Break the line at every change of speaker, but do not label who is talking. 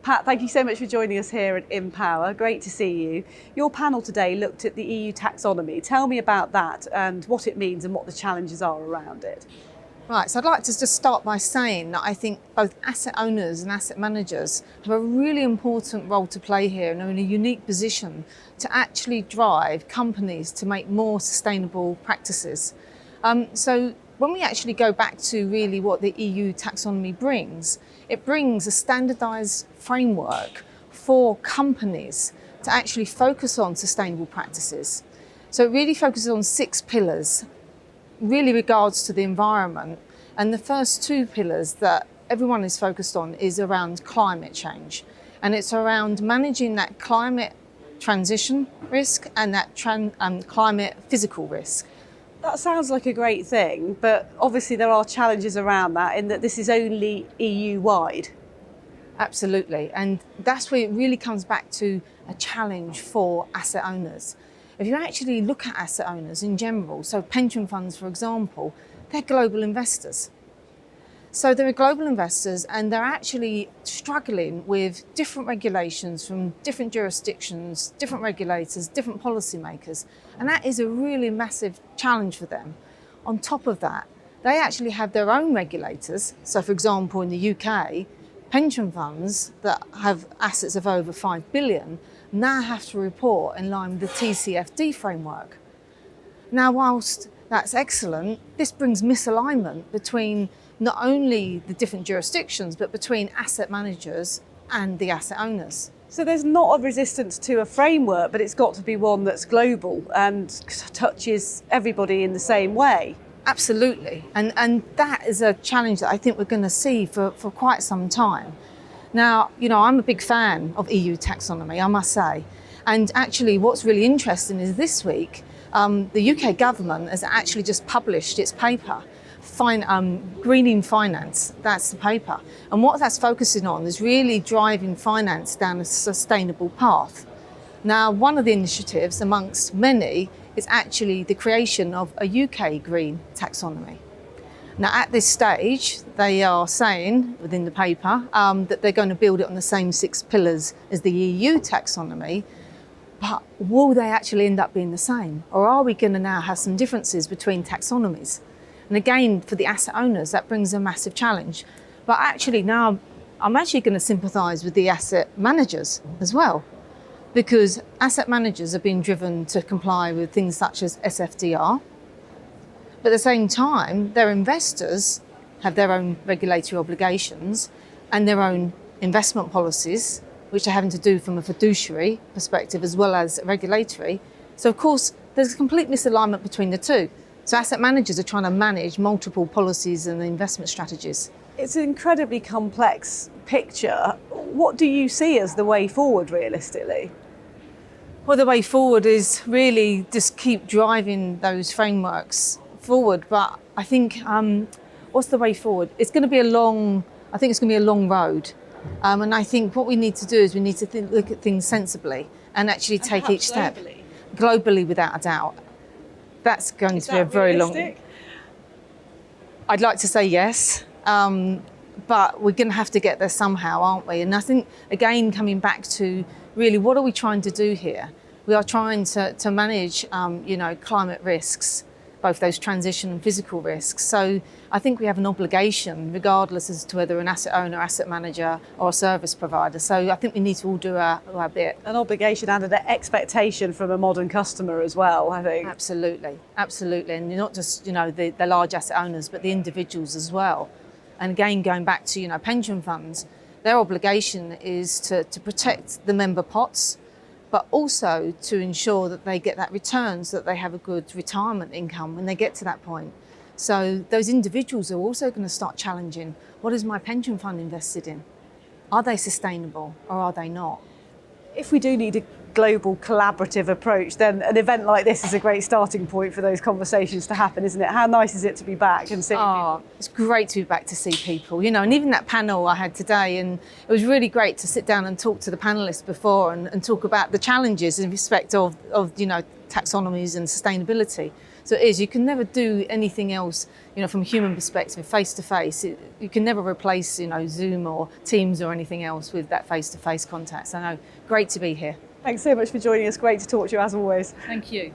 Pat, thank you so much for joining us here at Empower. Great to see you. Your panel today looked at the EU Taxonomy. Tell me about that and what it means and what the challenges are around it.
Right, so I'd like to just start by saying that I think both asset owners and asset managers have a really important role to play here and are in a unique position to actually drive companies to make more sustainable practices. So when we actually go back to really what the EU Taxonomy brings, it brings a standardised framework for companies to actually focus on sustainable practices. So it really focuses on 6 pillars, really regards to the environment. And the first 2 pillars that everyone is focused on is around climate change. And it's around managing that climate transition risk and that climate physical risk.
That sounds like a great thing, but obviously there are challenges around that in that this is only EU-wide.
Absolutely, and that's where it really comes back to a challenge for asset owners. If you actually look at asset owners in general, so pension funds, for example, they're global investors. So they're global investors and they're actually struggling with different regulations from different jurisdictions, different regulators, different policymakers. And that is a really massive challenge for them. On top of that, they actually have their own regulators. So for example, in the UK, pension funds that have assets of over 5 billion now have to report in line with the TCFD framework. Now, whilst that's excellent, this brings misalignment between not only the different jurisdictions, but between asset managers and the asset owners.
So there's not a resistance to a framework, but it's got to be one that's global and touches everybody in the same way.
Absolutely, and that is a challenge that I think we're going to see for quite some time. Now, you know, I'm a big fan of EU taxonomy, I must say. And actually what's really interesting is this week, the UK government has actually just published its paper, Greening Finance, that's the paper. And what that's focusing on is really driving finance down a sustainable path. Now, one of the initiatives amongst many is actually the creation of a UK green taxonomy. Now, at this stage, they are saying within the paper that they're going to build it on the same 6 pillars as the EU taxonomy, but will they actually end up being the same? Or are we going to now have some differences between taxonomies? And again, for the asset owners, that brings a massive challenge. But actually now, I'm actually going to sympathise with the asset managers as well, because asset managers are being driven to comply with things such as SFDR. But at the same time, their investors have their own regulatory obligations and their own investment policies, which are having to do from a fiduciary perspective as well as regulatory. So of course, there's a complete misalignment between the two. So asset managers are trying to manage multiple policies and investment strategies.
It's an incredibly complex picture. What do you see as the way forward realistically?
Well, the way forward is really just keep driving those frameworks forward. But I think, what's the way forward? It's going to be a long road. And I think what we need to do is we need to look at things sensibly and actually take each step. Globally, without a doubt. That's going to be a very long. I'd like to say yes, but we're going to have to get there somehow, aren't we? And I think, again, coming back to really what are we trying to do here? We are trying to manage, climate risks, both those transition and physical risks. So I think we have an obligation, regardless as to whether an asset owner, asset manager or a service provider. So I think we need to all do our bit.
An obligation and an expectation from a modern customer as well, I think.
Absolutely, absolutely. And not just, the large asset owners, but the individuals as well. And again, going back to, pension funds, their obligation is to protect the member pots, but also to ensure that they get that return so that they have a good retirement income when they get to that point. So those individuals are also going to start challenging, what is my pension fund invested in? Are they sustainable or are they not?
If we do need a global collaborative approach, then an event like this is a great starting point for those conversations to happen, isn't it? How nice is it to be back and see people?
It's great to be back to see people, and even that panel I had today, and it was really great to sit down and talk to the panellists before and talk about the challenges in respect of taxonomies and sustainability. So it is, you can never do anything else, from a human perspective, face to face. You can never replace, Zoom or Teams or anything else with that face to face contact. So no, great to be here.
Thanks so much for joining us. Great to talk to you as always.
Thank you.